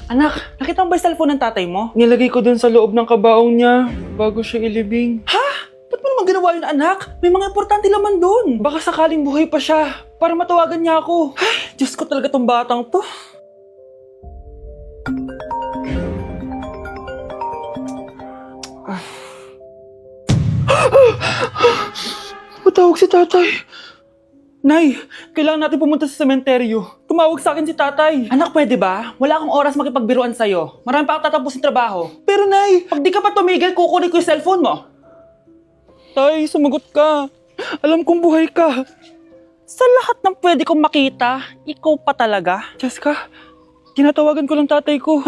Anak, nakita mo ba yung cellphone ng tatay mo? Nilagay ko dun sa loob ng kabaong niya bago siya ilibing. Ha? Ba't mo naman ginawa yun, anak? May mga importante laman dun. Baka sakaling buhay pa siya para matawagan niya ako. Ay, Diyos ko talaga tong batang to. Matawag si tatay. Nay, kailangan natin pumunta sa sementeryo. Tumawag sa akin si tatay. Anak, pwede ba? Wala akong oras makipagbiruan sa'yo. Marami pa akong tatapusin trabaho. Pero nay, pag di ka pa tumigil, kukunin ko yung cellphone mo. Tay, sumagot ka. Alam kong buhay ka. Sa lahat ng pwede kong makita, ikaw pa talaga. Jessica, tinatawagan ko lang tatay ko.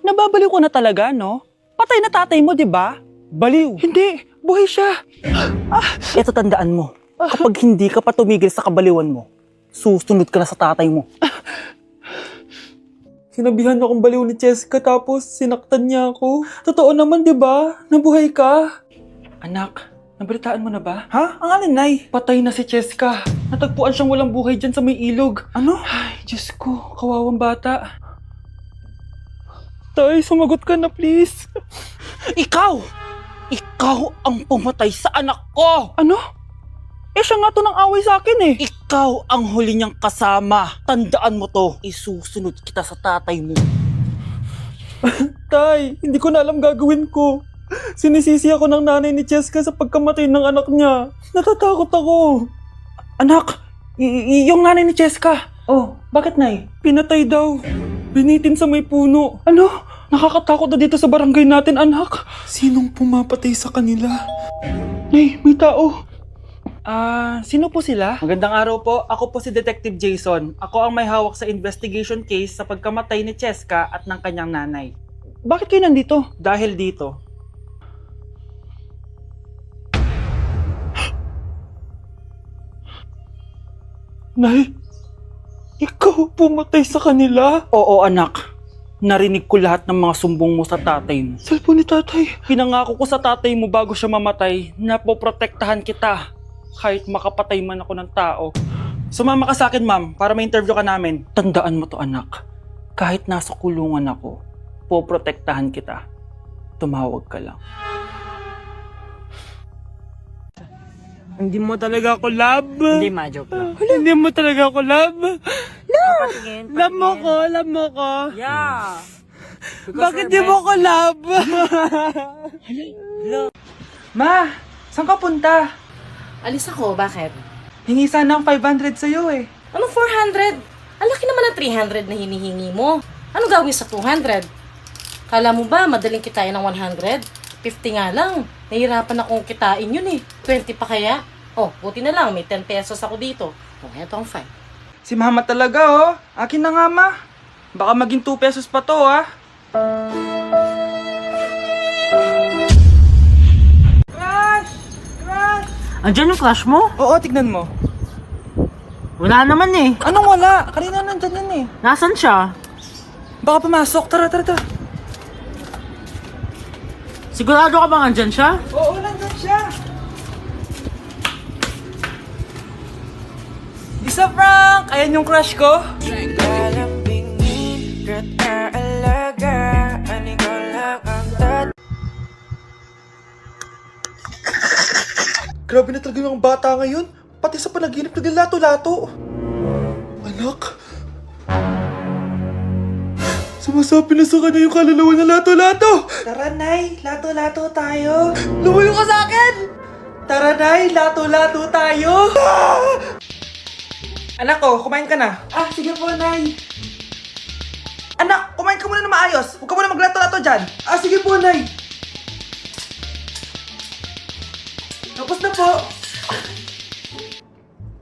Nababaliw ko na talaga, no? Patay na tatay mo, di ba? Baliw. Hindi, buhay siya. Ito tandaan mo. Kapag hindi ka pa tumigil sa kabaliwan mo, susunod ka na sa tatay mo. Sinabihan akong baliw ni Cheska tapos sinaktan niya ako. Totoo naman, di ba? Nabuhay ka. Anak, nabalitaan mo na ba? Ha? Ang alin, Nay? Patay na si Cheska. Natagpuan siyang walang buhay dyan sa may ilog. Ano? Ay, Diyos ko, kawawang bata. Tay, sumagot ka na please. Ikaw! Ikaw ang pumatay sa anak ko! Ano? Eh siya nga to ng away sa akin eh. Ikaw ang huli niyang kasama. Tandaan mo to. Isusunod kita sa tatay mo. Tay, hindi ko na alam gagawin ko. Sinisisi ako ng nanay ni Cheska sa pagkamatay ng anak niya. Natatakot ako. Anak, yung nanay ni Cheska. Oh, bakit nay? Pinatay daw. Binitin sa may puno. Ano? Nakakatakot na dito sa barangay natin, anak. Sinong pumapatay sa kanila? Nay, may tao. Sino po sila? Magandang araw po. Ako po si Detective Jason. Ako ang may hawak sa investigation case sa pagkamatay ni Cheska at ng kanyang nanay. Bakit kayo nandito? Dahil dito. Nay, ikaw pumatay sa kanila? Oo, anak. Narinig ko lahat ng mga sumbong mo sa tatay mo. Cellphone ni tatay. Pinangako ko sa tatay mo bago siya mamatay na poprotektahan kita. Kahit makapatay man ako ng tao. Sumama ka sa akin, ma'am, para ma-interview ka namin. Tandaan mo to, anak. Kahit nasa kulungan ako, poprotektahan kita. Tumawag ka lang. Hindi mo talaga ako love. Hindi, ma-joke lang. Hindi mo talaga ako love. Patingin. Love mo ko. Yeah. Bakit di mo ko love? Ma, saan ka punta? Alis ako, bakit? Hingi sana ng 500 sa'yo eh. Ano 400? Ang laki naman ng 300 na hinihingi mo. Ano gawin sa 200? Kala mo ba madaling kitain ng 100? 50 nga lang. Nahihirapan akong kitain yun eh. 20 pa kaya? Oh, buti na lang. May 10 pesos ako dito. Oh, eto ang 5. Si mama talaga oh. Akin na nga ma. Baka maging 2 pesos pa to ah. Andiyan yung crush mo? Oo, tignan mo. Wala naman eh. Anong wala? Kanina nandyan yan eh. Nasaan siya? Baka pumasok. Tara. Sigurado ka bang andyan siya? Oo, nandyan siya. Isa Frank! Ayan yung crush ko. Grabe na talaga yung bata ngayon. Pati sa panaginip naglato-lato. Anak. Sumasabi na sa kanya yung kaluluwa na lato-lato. Tara, Nay. Lato-lato tayo. Lumayo ka sa akin! Tara, Nay. Lato-lato tayo. Anak ko, kumain ka na. Sige po, Nay. Anak, kumain ka muna na maayos. Huwag ka muna maglato-lato dyan. Sige po, Nay. Tapos na po.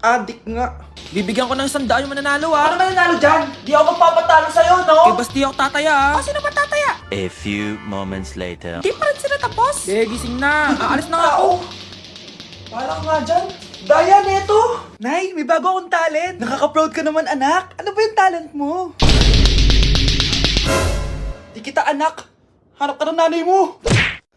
Adik nga. Bibigyan ko ng 100 yung mananalo ah. Ano mananalo dyan? Di ako magpapatalo sa'yo, no? Basti ako tataya ah. Sino ba tataya? A few moments later. Di pa rin sila tapos? Gising na. Aalis na nga ako. Wala ka nga dyan. Daya, neto. Nay, may bago akong talent. Nakaka-proud ka naman, anak. Ano ba yung talent mo? Di kita anak. Hanap ka ng nanay mo.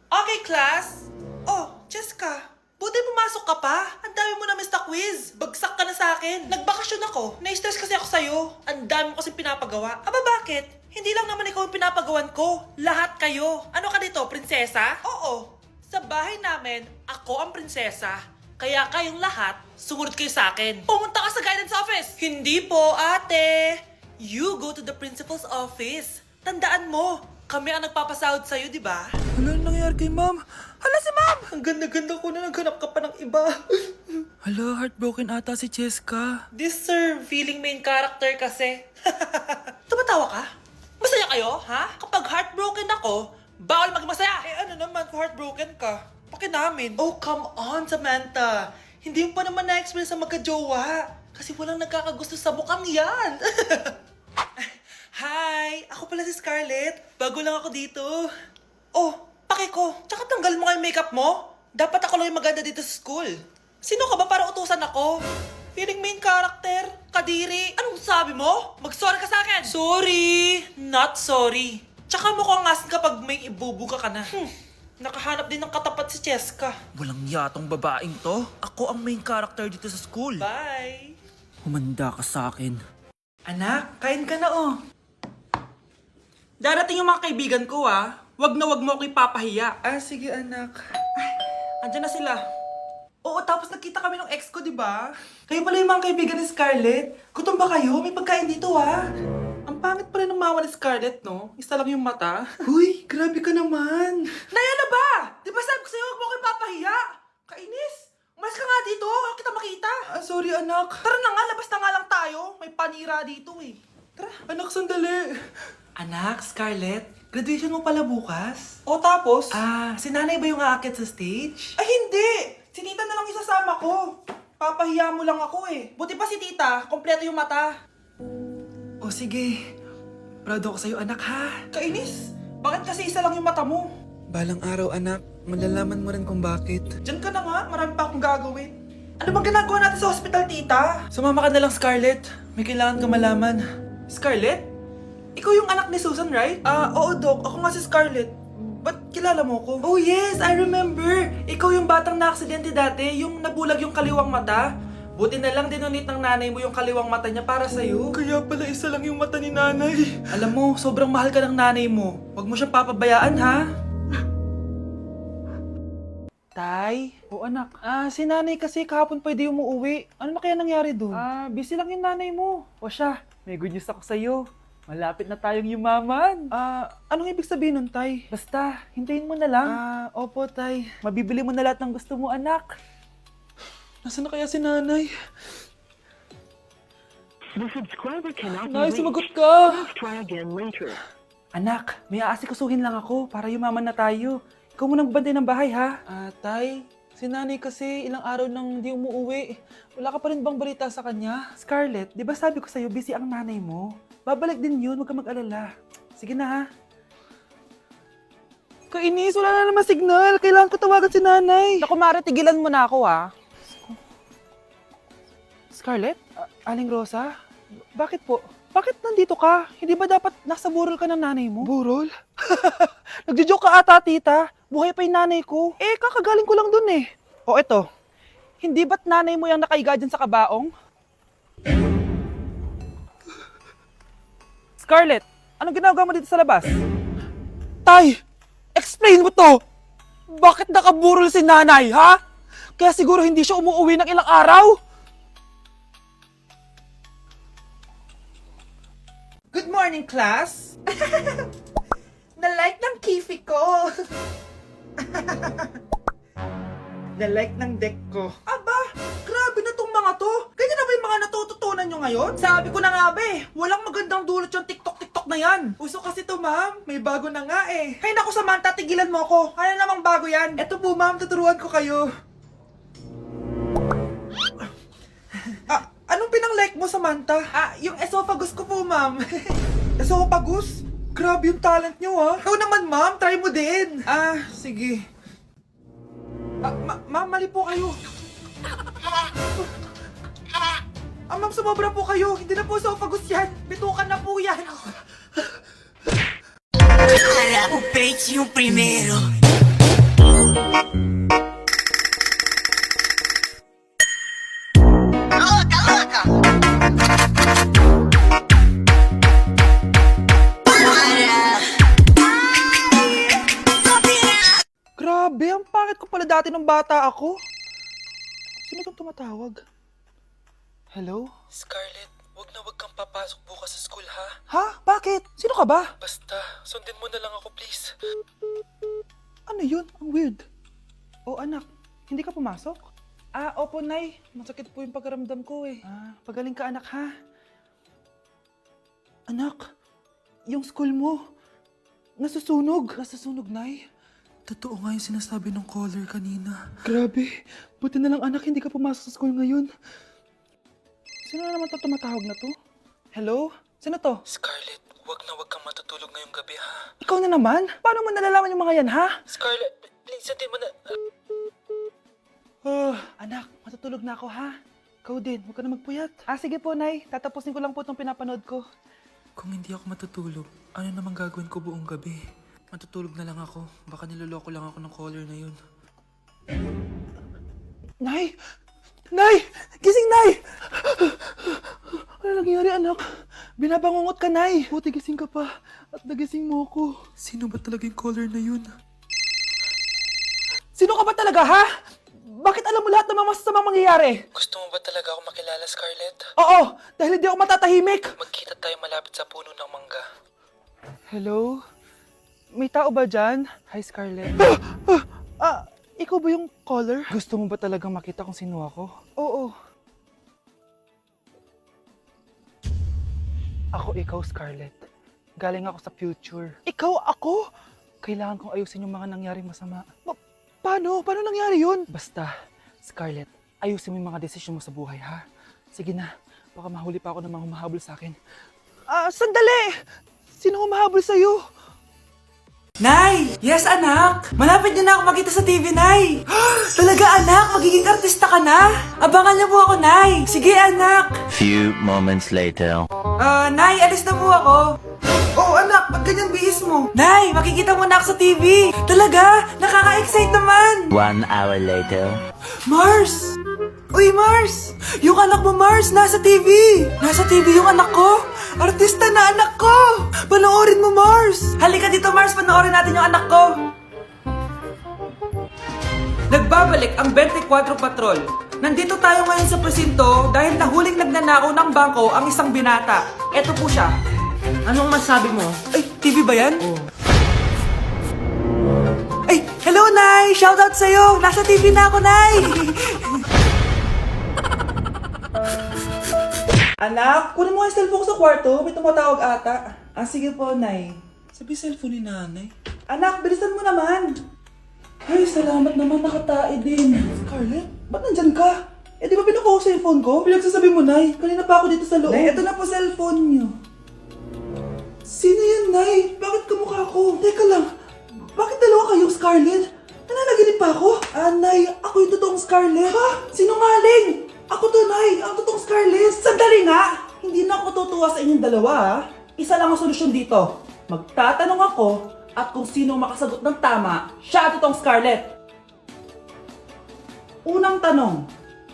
Okay, class. Oh, Cheska. Buti pumasok ka pa. Ang dami mo na miss na quiz. Bagsak ka na sa akin. Nagbakasyon ako. Na-stress kasi ako sa'yo. Ang dami mo kasi pinapagawa. Aba bakit? Hindi lang naman ikaw yung pinapagawan ko. Lahat kayo. Ano ka dito, prinsesa? Oo. Sa bahay namin, ako ang prinsesa. Kaya kayong lahat, sumunod kayo sa akin. Pumunta ka sa guidance office. Hindi po, ate. You go to the principal's office. Tandaan mo, kami ang nagpapasahod sa'yo, di ba? Ano nangyari kay ma'am? Hala si ma'am! Ang ganda-ganda ko na naghanap ka pa ng iba. Hala, heartbroken ata si Cheska. This sir, feeling main character kasi. Tumatawa ka? Masaya kayo, ha? Kapag heartbroken ako, bawal maging masaya. Eh ano naman kung heartbroken ka? Pakinamin. Oh, come on, Samantha. Hindi mo pa naman na-experience sa magka-jowa. Kasi walang nagkakagusto sa mukhang yan. Hi! Ako pala si Scarlett. Bago lang ako dito. Oh, pake ko. Tsaka tanggal mo nga yung makeup mo. Dapat ako lang yung maganda dito sa school. Sino ka ba para utusan ako? Feeling main character? Kadiri? Anong sabi mo? Mag-sorry ka sa akin! Sorry! Not sorry. Tsaka mukhang asin kapag may ibubuga ka na. Nakahanap din ng katapat si Cheska. Walang yatong babaeng to. Ako ang main character dito sa school. Bye! Humanda ka sa akin. Anak, kain ka na oh. Darating yung mga kaibigan ko ah. Wag na wag mo ako ipapahiya. Ah, sige anak. Ay, andyan na sila. Oo, tapos nagkita kami ng ex ko, di ba? Kayo pala yung mga kaibigan ni Scarlett. Gutom ba kayo? May pagkain dito ah. Ang pangit pala ng mama ni Scarlett, no? Isa lang yung mata. Huy, grabe ka naman. Naya na ba? Di ba sabi ko sa'yo, wag mo ako ipapahiya? Kainis. Umalis ka nga dito. Huwag kita makita. Ah, sorry anak. Tara na nga, labas na nga lang tayo. May panira dito eh. Tara. Anak, sandali. Anak, Scarlett, graduation mo pala bukas? O tapos? Ah, si nanay ba yung aakit sa stage? Ay, hindi! Si tita na lang isasama ko. Papahiya mo lang ako eh. Buti pa si tita, kompleto yung mata. O sige, proud ako sa'yo anak ha. Kainis, bakit kasi isa lang yung mata mo? Balang araw anak, malalaman mo rin kung bakit. Diyan ka na nga, marami pa akong gagawin. Ano bang ginagawa natin sa hospital tita? Sumama ka na lang Scarlett, may kailangan ka malaman. Scarlett? Ikaw yung anak ni Susan, right? Oo, Doc. Ako nga si Scarlett. Ba't kilala mo ko? Oh, yes! I remember! Ikaw yung batang na-aksidente dati, yung nabulag yung kaliwang mata. Buti na lang dinonate ng nanay mo yung kaliwang mata niya para sa'yo. Kaya pala isa lang yung mata ni nanay. Alam mo, sobrang mahal ka ng nanay mo. Huwag mo siyang papabayaan, ha? Tay? O anak, si nanay kasi kahapon pwede umuwi. Ano na kaya nangyari doon? Busy lang yung nanay mo. O siya, may good news ako sa'yo. Malapit na tayong yumaman. Anong ibig sabihin nun, Tay? Basta, hintayin mo na lang. Opo, Tay. Mabibili mo na lahat ng gusto mo, anak. Nasaan na kaya si nanay? The subscriber cannot be Nay, reached. sumagot ka! Please try again later. Anak, may aasikasuhin lang ako para yumaman na tayo. Ikaw munang bantay ng bahay, ha? Tay, si nanay kasi ilang araw nang di umuwi. Wala ka pa rin bang balita sa kanya? Scarlett, di ba sabi ko sa'yo busy ang nanay mo? Babalik din yun, huwag ka mag-alala. Sige na ha. Kainis, wala na naman signal. Kailangan ko tawagan si nanay. Naku, Mare, tigilan mo na ako ha. Scarlett? Aling Rosa? Bakit po? Bakit nandito ka? Hindi ba dapat nasa burol ka ng nanay mo? Burol? Nagjo-joke ka ata, tita. Buhay pa yung nanay ko. Eh, kakagaling ko lang dun eh. O eto, hindi ba't nanay mo yung nakaiga dyan sa kabaong? Scarlett, anong ginagawa mo dito sa labas? Tay, explain mo to! Bakit nakaburol si nanay, ha? Kaya siguro hindi siya umuwi ng ilang araw? Good morning, class! Na-like ng kifi ko! Na-like ng deck ko. Aba, grabe na tong mga to. Ganyan na ba yung mga natututunan nyo ngayon? Sabi ko na nga ba eh, walang magandang dulot yung TikTok na yan. Uso kasi to ma'am, may bago na nga eh. Hay naku Samantha, tigilan mo ako. Ano namang bago yan? Eto po ma'am, tuturuan ko kayo. Anong pinang-like mo Samantha? Yung esophagus ko po ma'am. Esophagus? Grabe yung talent nyo ha. Ikaw naman ma'am, try mo din. Sige. Ma'am, mali po kayo. Ma'am, sumobra po kayo. Hindi na po esophagus yan. Bitukan na po yan. Para o peito e o primeiro. Louca, louca! classmate ko pala dati nung bata ako. Sino itong tumatawag? Hello? Scarlett, wag kang papasok bukas sa school, ha? Ha? Bakit? Sino ka ba? Basta, sundin mo na lang ako, please. Ano yun? Ang weird. Oh, anak, hindi ka pumasok? Opo, Nay. Masakit po yung pagkaramdam ko eh. Pagaling ka, anak, ha? Anak, yung school mo, nasusunog. Nasusunog, Nay? Totoo nga yung sinasabi ng caller kanina. Grabe. Buti na lang, anak, hindi ka pumasok sa school ngayon. Sino na naman tumatawag na to? Hello? Sino to? Scarlett, wag kang matutulog ngayong gabi, ha? Ikaw na naman? Paano mo nalalaman yung mga yan, ha? Scarlett, please, sundin mo na... Anak, matutulog na ako, ha? Ikaw din, huwag ka na magpuyat. Sige po, Nay. Tatapusin ko lang po itong pinapanood ko. Kung hindi ako matutulog, ano namang gagawin ko buong gabi? Matutulog na lang ako. Baka niloloko lang ako ng caller na yun. Nay! Nay! Gising, Nay! Ano nangyari, anak? Binabangungot ka, Nay. Buti gising ka pa. At nagising mo ako. Sino ba talaga yung caller na yun? Sino ka ba talaga, ha? Bakit alam mo lahat ng mga masasamang mangyayari? Gusto mo ba talaga ako makilala, Scarlett? Oo! Dahil hindi ako matatahimik! Magkita tayo malapit sa puno ng mangga. Hello? May tao ba dyan? Hi, Scarlett. Ikaw ba yung caller? Gusto mo ba talagang makita kung sino ako? Oo. Ako ikaw, Scarlett. Galing ako sa future. Ikaw ako? Kailangan kong ayusin yung mga nangyaring masama. Paano? Paano nangyari yun? Basta, Scarlett, ayusin mo yung mga desisyon mo sa buhay, ha? Sige na, baka mahuli pa ako ng mga humahabol sa akin. Sandali! Sino humahabol sa'yo? Nay! Yes, anak! Malapit niyo na ako makita sa TV, Nay! Talaga, anak? Magiging artista ka na? Abangan niyo po ako, Nay! Sige, anak! Few moments later. Nay, alis na po ako. Oh, anak, ba't ganyan bihis mo? Nay, makikita mo na ako sa TV! Talaga? Nakaka-excite naman! 1 hour later. Mars! Uy, Mars! Yung anak mo, Mars, nasa TV! Nasa TV yung anak ko! Artista na anak ko! Panoorin mo, Mars! Halika dito, Mars, panoorin natin yung anak ko! Nagbabalik ang 24 Patrol. Nandito tayo ngayon sa presinto dahil nahuling nagnanakaw ng bangko ang isang binata. Eto po siya. Anong masabi mo? Ay, TV ba yan? Ay, hello, Nay! Shoutout sa'yo! Nasa TV na ako, Nay! Anak, kunin mo yung cellphone ko sa kwarto. May tumatawag ata. Sige po, Nay. Sabi cellphone ni nanay. Anak, bilisan mo naman. Ay, salamat naman. Nakatae din. Scarlett, ba't nandyan ka? Di ba pinukuha ko sa cellphone ko? Pinagsasabi mo, Nay. Kanina pa ako dito sa loob. Nay, ito na po cellphone niyo. Sino yan, Nay? Bakit kamukha ko? Teka lang. Bakit dalawa kayong Scarlett? Nananaginip pa ako? Nay, ako yung totoong Scarlett. Ha? Sinungaling! Ako to, Nay. Ang totoong Scarlett. Sandali nga! Hindi na ako tutuwa sa inyong dalawa, ha? Isa lang ang solusyon dito. Magtatanong ako at kung sino makasagot ng tama, siya ang totoong Scarlett. Unang tanong,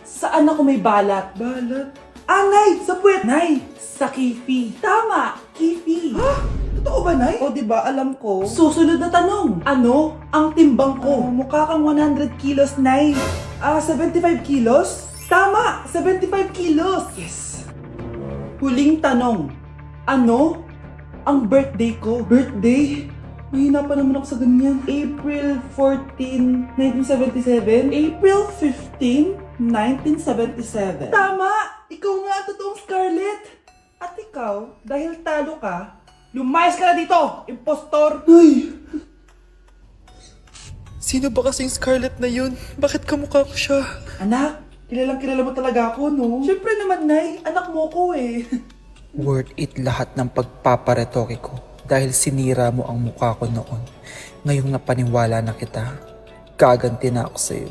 saan ako may balat? Balat? Nay! Sa puwet! Nay! Sa kifi. Tama! Kifi. Ha? Totoo ba, Nay? O, diba? Alam ko. Susunod na tanong. Ano ang timbang ko? Mukha kang 100 kilos, Nay. 75 kilos? Tama! 75 kilos! Yes! Huling tanong. Ano ang birthday ko? Birthday? Mahina pa naman ako sa ganyan. April 14, 1977? April 15, 1977. Tama! Ikaw nga ang totoong Scarlett! At ikaw, dahil talo ka, lumayas ka na dito, impostor! Ay! Sino ba kasing Scarlett na yun? Bakit kamukha ko siya? Anak, kilala mo talaga ako, no? Siyempre naman, Nay. Anak mo ko eh. Worth it lahat ng pagpaparetoke ko dahil sinira mo ang mukha ko noon. Ngayong napaniwala na kita, gaganti na ako sa'yo.